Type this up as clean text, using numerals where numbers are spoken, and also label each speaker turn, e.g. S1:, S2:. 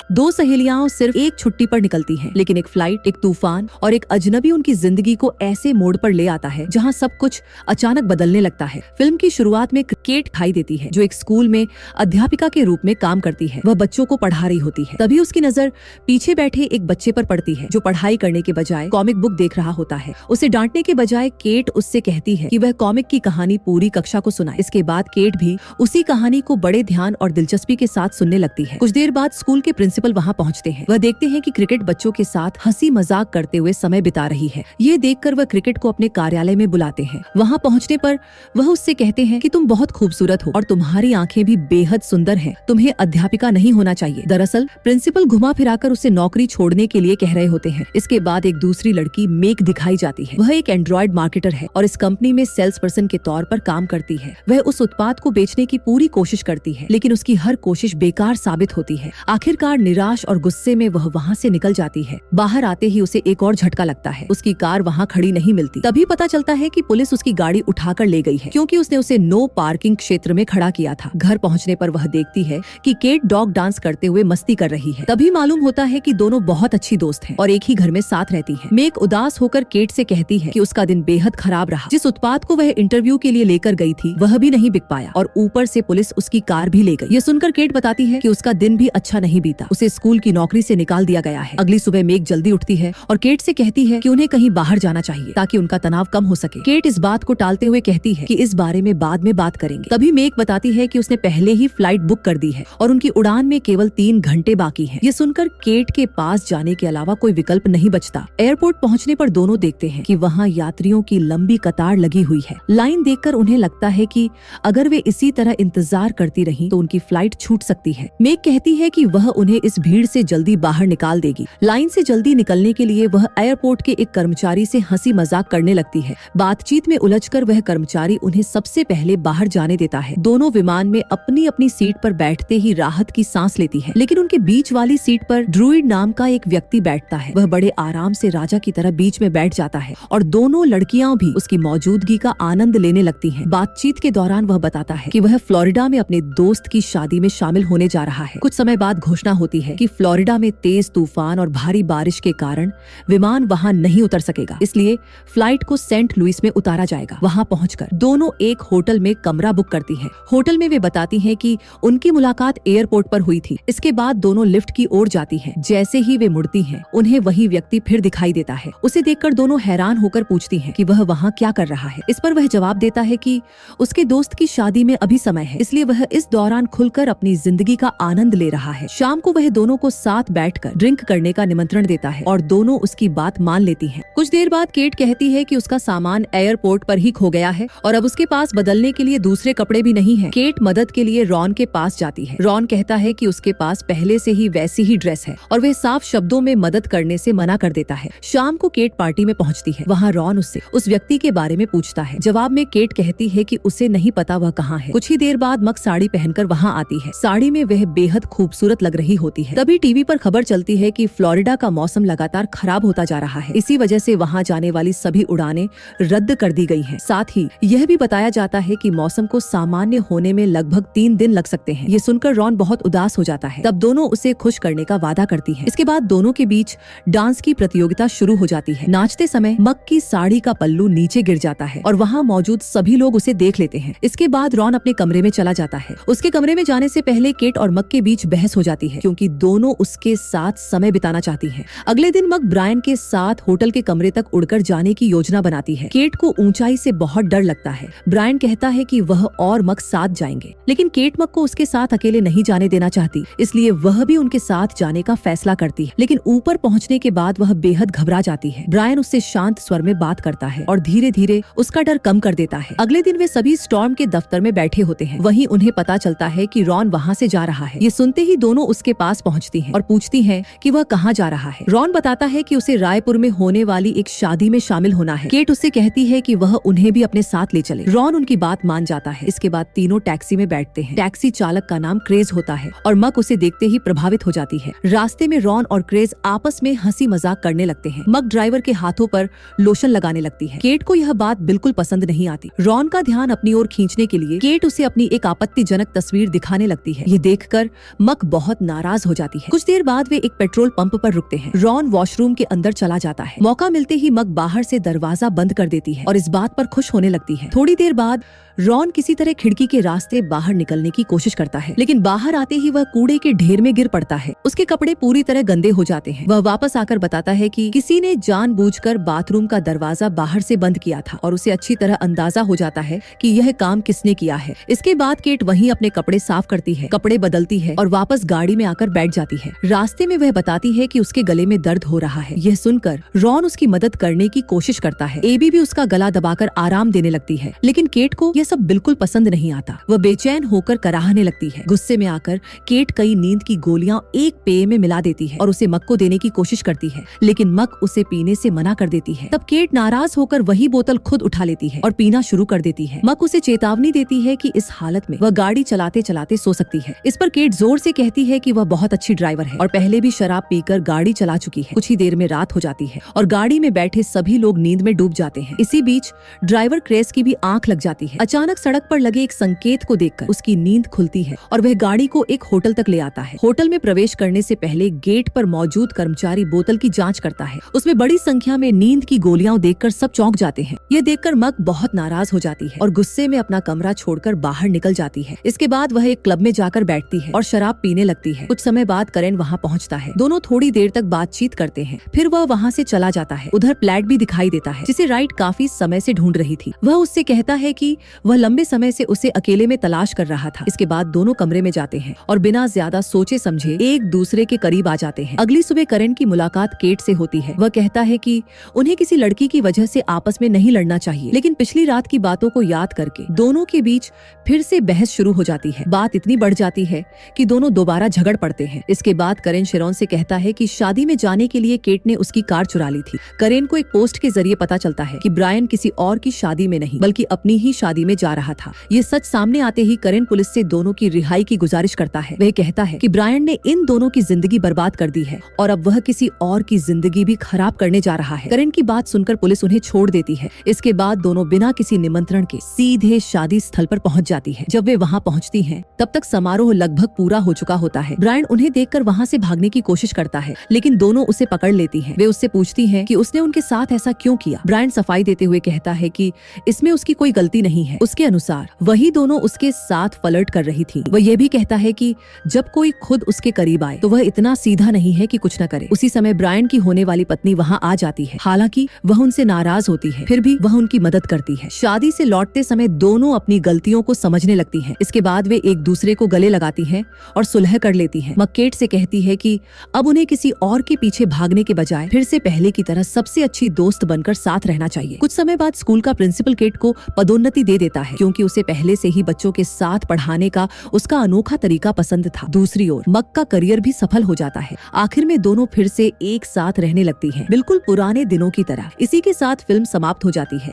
S1: दो सहेलियां सिर्फ एक छुट्टी पर निकलती हैं, लेकिन एक फ्लाइट, एक तूफान और एक अजनबी उनकी जिंदगी को ऐसे मोड़ पर ले आता है जहां सब कुछ अचानक बदलने लगता है। फिल्म की शुरुआत में केट दिखाई देती है, जो एक स्कूल में अध्यापिका के रूप में काम करती है। वह बच्चों को पढ़ा रही होती है। तभी उसकी नजर पीछे बैठे एक बच्चे पर पड़ती है, जो पढ़ाई करने के बजाय कॉमिक बुक देख रहा होता है। उसे डांटने के बजाय केट उससे कहती है कि वह कॉमिक की कहानी पूरी कक्षा को सुनाए। इसके बाद केट भी उसी कहानी को बड़े ध्यान और दिलचस्पी के साथ सुनने लगती है। कुछ देर बाद स्कूल के प्रिंसिपल वहाँ पहुँचते हैं। वह देखते हैं कि क्रिकेट बच्चों के साथ हंसी मजाक करते हुए समय बिता रही है। ये देखकर वह क्रिकेट को अपने कार्यालय में बुलाते हैं। वहाँ पहुँचने पर वह उससे कहते हैं कि तुम बहुत खूबसूरत हो और तुम्हारी आंखें भी बेहद सुंदर हैं। तुम्हें अध्यापिका नहीं होना चाहिए। दरअसल प्रिंसिपल घुमा फिराकर उसे नौकरी छोड़ने के लिए कह रहे होते हैं। इसके बाद एक दूसरी लड़की मेक दिखाई जाती है। वह एक एंड्रॉइड मार्केटर है और इस कंपनी में सेल्स पर्सन के तौर पर काम करती है। वह उस उत्पाद को बेचने की पूरी कोशिश करती है, लेकिन उसकी हर कोशिश बेकार साबित होती है। आखिरकार निराश और गुस्से में वह वहाँ से निकल जाती है। बाहर आते ही उसे एक और झटका लगता है। उसकी कार वहाँ खड़ी नहीं मिलती। तभी पता चलता है कि पुलिस उसकी गाड़ी उठाकर ले गई है, क्योंकि उसने उसे नो पार्किंग क्षेत्र में खड़ा किया था। घर पहुँचने पर वह देखती है कि केट डॉग डांस करते हुए मस्ती कर रही है। तभी मालूम होता है कि दोनों बहुत अच्छी दोस्त हैं और एक ही घर में साथ रहती हैं। मेक उदास होकर केट से कहती है कि उसका दिन बेहद खराब रहा। जिस उत्पाद को वह इंटरव्यू के लिए लेकर गई थी वह भी नहीं बिक पाया और ऊपर से पुलिस उसकी कार भी ले गई। ये सुनकर केट बताती है कि उसका दिन भी अच्छा नहीं बीता। उसे स्कूल की नौकरी से निकाल दिया गया है। अगली सुबह मेक जल्दी उठती है और केट से कहती है कि उन्हें कहीं बाहर जाना चाहिए ताकि उनका तनाव कम हो सके। केट इस बात को टालते हुए कहती है कि इस बारे में बाद में बात करेंगे। तभी मेक बताती है कि उसने पहले ही फ्लाइट बुक कर दी है और उनकी उड़ान में केवल 3 घंटे बाकी हैं। ये सुनकर केट के पास जाने के अलावा कोई विकल्प नहीं बचता। एयरपोर्ट पहुंचने पर दोनों देखते हैं कि वहां यात्रियों की लंबी कतार लगी हुई है। लाइन देखकर उन्हें लगता है कि अगर वे इसी तरह इंतजार करती रहीं तो उनकी फ्लाइट छूट सकती है। मेक कहती है कि वह उन्हें इस भीड़ से जल्दी बाहर निकाल देगी। लाइन से जल्दी निकलने के लिए वह एयरपोर्ट के एक कर्मचारी से हंसी मजाक करने लगती है। बातचीत में उलझकर वह कर्मचारी उन्हें सबसे पहले बाहर जाने देता है। दोनों विमान में अपनी अपनी सीट पर बैठते ही राहत की सांस लेती है, लेकिन उनके बीच वाली सीट पर ड्रूइड नाम का एक व्यक्ति बैठता है। वह बड़े आराम से राजा की तरह बीच में बैठ जाता है और दोनों लड़कियां भी उसकी मौजूदगी का आनंद लेने लगती हैं। बातचीत के दौरान वह बताता है कि वह फ्लोरिडा में अपने दोस्त की शादी में शामिल होने जा रहा है। कुछ समय बाद घोषणा होती है कि फ्लोरिडा में तेज तूफान और भारी बारिश के कारण विमान वहां नहीं उतर सकेगा, इसलिए फ्लाइट को सेंट लुइस में उतारा जाएगा। वहां पहुंचकर दोनों एक होटल में कमरा बुक करती हैं। होटल में वे बताती हैं कि उनकी मुलाकात एयरपोर्ट पर हुई थी। इसके बाद दोनों लिफ्ट की ओर जाती हैं। जैसे ही वे मुड़ती हैं, उन्हें वही व्यक्ति फिर दिखाई देता है। उसे देखकर दोनों हैरान होकर पूछती हैं कि वह वहाँ क्या कर रहा है। इस पर वह जवाब देता है कि उसके दोस्त की शादी में अभी समय है, इसलिए वह इस दौरान खुलकर अपनी जिंदगी का आनंद ले रहा है। शाम को वह दोनों को साथ बैठकर ड्रिंक करने का निमंत्रण देता है और दोनों उसकी बात मान लेती हैं। कुछ देर बाद केट कहती है कि उसका सामान एयरपोर्ट पर ही खो गया है और अब उसके पास बदलने के लिए दूसरे कपड़े भी नहीं हैं। केट मदद के लिए रॉन के पास जाती है। रॉन कहता है कि उसके पास पहले से ही वैसी ही ड्रेस है और वह साफ शब्दों में मदद करने से मना कर देता है। शाम को केट पार्टी में पहुंचती है। वहाँ रॉन उससे उस व्यक्ति के बारे में पूछता है। जवाब में केट कहती है कि उसे नहीं पता वह कहाँ है। कुछ ही देर बाद मक साड़ी पहनकर वहाँ आती है। साड़ी में वह बेहद खूबसूरत लग रही होती है। तभी टीवी पर खबर चलती है कि फ्लोरिडा का मौसम लगातार खराब होता जा रहा है। इसी वजह से वहाँ जाने वाली सभी उड़ानें रद्द कर दी गई हैं। साथ ही यह भी बताया जाता है कि मौसम को सामान्य होने में लगभग 3 दिन लग सकते हैं। ये सुनकर रॉन बहुत उदास हो जाता है। तब दोनों उसे खुश करने का वादा करती हैं। इसके बाद दोनों के बीच डांस की प्रतियोगिता शुरू हो जाती है। नाचते समय मक की साड़ी का पल्लू नीचे गिर जाता है और वहाँ मौजूद सभी लोग उसे देख लेते हैं। इसके बाद रॉन अपने कमरे में चला जाता है। उसके कमरे में जाने से पहले केट और मक के बीच बहस हो जाती है, क्योंकि दोनों उसके साथ समय बिताना चाहती हैं। अगले दिन मक ब्रायन के साथ होटल के कमरे तक उड़कर जाने की योजना बनाती है। केट को ऊंचाई से बहुत डर लगता है। ब्रायन कहता है कि वह और मक साथ जाएंगे, लेकिन केट मक को उसके साथ अकेले नहीं जाने देना चाहती, इसलिए वह भी उनके साथ जाने का फैसला करती है। लेकिन ऊपर पहुंचने के बाद वह बेहद घबरा जाती है। ब्रायन उससे शांत स्वर में बात करता है और धीरे धीरे उसका डर कम कर देता है। अगले दिन वे सभी स्टॉर्म के दफ्तर में बैठे होते हैं। वहीं उन्हें पता चलता है कि रॉन वहाँ से जा रहा है। ये सुनते ही दोनों उसके पास पहुँचती हैं और पूछती हैं कि वह कहाँ जा रहा है। रॉन बताता है कि उसे रायपुर में होने वाली एक शादी में शामिल होना है। केट उससे कहती है कि वह उन्हें भी अपने साथ ले चले। रॉन उनकी बात मान जाता है। इसके बाद तीनों टैक्सी में बैठते हैं। टैक्सी चालक का नाम क्रेज होता है और मक उसे देखते ही प्रभावित हो जाती है। रास्ते में रॉन और क्रेज आपस में हंसी मजाक करने लगते हैं। मक ड्राइवर के हाथों पर लोशन लगाने लगती है। केट को यह बात बिल्कुल पसंद नहीं आती। रॉन का ध्यान अपनी ओर खींचने के लिए केट उसे अपनी एक आपत्तिजनक तस्वीर दिखाने लगती है। ये देखकर मक बहुत नाराज नाराज हो जाती है। कुछ देर बाद वे एक पेट्रोल पंप पर रुकते हैं। रॉन वॉशरूम के अंदर चला जाता है। मौका मिलते ही मग बाहर से दरवाजा बंद कर देती है और इस बात पर खुश होने लगती है। थोड़ी देर बाद रॉन किसी तरह खिड़की के रास्ते बाहर निकलने की कोशिश करता है, लेकिन बाहर आते ही वह कूड़े के ढेर में गिर पड़ता है। उसके कपड़े पूरी तरह गंदे हो जाते हैं। वह वापस आकर बताता है कि किसी ने जानबूझकर बाथरूम का दरवाजा बाहर से बंद किया था और उसे अच्छी तरह अंदाजा हो जाता है कि यह काम किसने किया है। इसके बाद केट वहीं अपने कपड़े साफ करती है, कपड़े बदलती है और वापस गाड़ी में आकर बैठ जाती है। रास्ते में वह बताती है कि उसके गले में दर्द हो रहा है। यह सुनकर रॉन उसकी मदद करने की कोशिश करता है। एबी भी उसका गला दबाकर आराम देने लगती है, लेकिन केट को यह सब बिल्कुल पसंद नहीं आता। वह बेचैन होकर कराहने लगती है। गुस्से में आकर केट कई नींद की गोलियां एक पेय में मिला देती है और उसे मक को देने की कोशिश करती है, लेकिन मक उसे पीने से मना कर देती है। तब केट नाराज होकर वही बोतल खुद उठा लेती है और पीना शुरू कर देती है। मक उसे चेतावनी देती है कि इस हालत में वह गाड़ी चलाते चलाते सो सकती है। इस पर केट जोर से कहती है कि वह बहुत अच्छी ड्राइवर है और पहले भी शराब पीकर गाड़ी चला चुकी है। कुछ ही देर में रात हो जाती है और गाड़ी में बैठे सभी लोग नींद में डूब जाते हैं। इसी बीच ड्राइवर क्रेस की भी आंख लग जाती है। अचानक सड़क पर लगे एक संकेत को देखकर उसकी नींद खुलती है और वह गाड़ी को एक होटल तक ले आता है। होटल में प्रवेश करने से पहले गेट पर मौजूद कर्मचारी बोतल की जांच करता है। उसमें बड़ी संख्या में नींद की गोलियां देखकर सब चौंक जाते हैं। यह देखकर मक बहुत नाराज हो जाती है और गुस्से में अपना कमरा छोड़कर बाहर निकल जाती है। इसके बाद वह एक क्लब में जाकर बैठती है और शराब पीने लगती है। कुछ समय बाद करेन वहाँ पहुँचता है। दोनों थोड़ी देर तक बातचीत करते हैं, फिर वह वहाँ से चला जाता है। उधर प्लैट भी दिखाई देता है, जिसे राइट काफी समय से ढूंढ रही थी। वह उससे कहता है कि वह लंबे समय से उसे अकेले में तलाश कर रहा था। इसके बाद दोनों कमरे में जाते हैं और बिना ज्यादा सोचे समझे एक दूसरे के करीब आ जाते हैं। अगली सुबह करेन की मुलाकात केट से होती है। वह कहता है कि उन्हें किसी लड़की की वजह से आपस में नहीं लड़ना चाहिए, लेकिन पिछली रात की बातों को याद करके दोनों के बीच फिर से बहस शुरू हो जाती है। बात इतनी बढ़ जाती है कि दोनों दोबारा झगड़ पड़ते हैं। इसके बाद करेन शेरॉन से कहता है कि शादी में जाने के लिए केट ने उसकी कार चुरा ली थी। करेन को एक पोस्ट के जरिए पता चलता है कि ब्रायन किसी और की शादी में नहीं बल्कि अपनी ही शादी में जा रहा था। ये सच सामने आते ही करेन पुलिस से दोनों की रिहाई की गुजारिश करता है। वह कहता है कि ब्रायन ने इन दोनों की जिंदगी बर्बाद कर दी है और अब वह किसी और की जिंदगी भी खराब करने जा रहा है। करेन की बात सुनकर पुलिस उन्हें छोड़ देती है। इसके बाद दोनों बिना किसी निमंत्रण के सीधे शादी स्थल पर पहुंच जाती है। जब वे वहां पहुंचती हैं, तब तक समारोह लगभग पूरा हो चुका होता है। ब्रायन उन्हें देखकर वहां से भागने की कोशिश करता है, लेकिन दोनों उसे पकड़ लेती हैं। वे उससे पूछती हैं कि उसने उनके साथ ऐसा क्यों किया। ब्रायन सफाई देते हुए कहता है कि इसमें उसकी कोई गलती नहीं है। उसके अनुसार वही दोनों उसके साथ फ्लर्ट कर रही थी। वह यह भी कहता है कि जब कोई खुद उसके करीब आए तो वह इतना सीधा नहीं है कि कुछ न करे। उसी समय ब्रायन की होने वाली पत्नी वहां आ जाती है। हालांकि वह उनसे नाराज होती है, फिर भी वह उनकी मदद करती है। शादी से लौटते समय दोनों अपनी गलतियों को समझने लगती हैं। इसके बाद वे एक दूसरे को गले लगाती हैं और सुलह कर लेती हैं। केट से कहती है कि अब उन्हें किसी और के पीछे भागने के बजाय फिर से पहले की तरह सबसे अच्छी दोस्त बनकर साथ रहना चाहिए। कुछ समय बाद स्कूल का प्रिंसिपल केट को पदोन्नति दे देता है, क्योंकि उसे पहले से ही बच्चों के साथ पढ़ाने का उसका अनोखा तरीका पसंद था। दूसरी ओर मक का करियर भी सफल हो जाता है। आखिर में दोनों फिर से एक साथ रहने लगती हैं, बिल्कुल पुराने दिनों की तरह। इसी के साथ फिल्म समाप्त हो जाती है।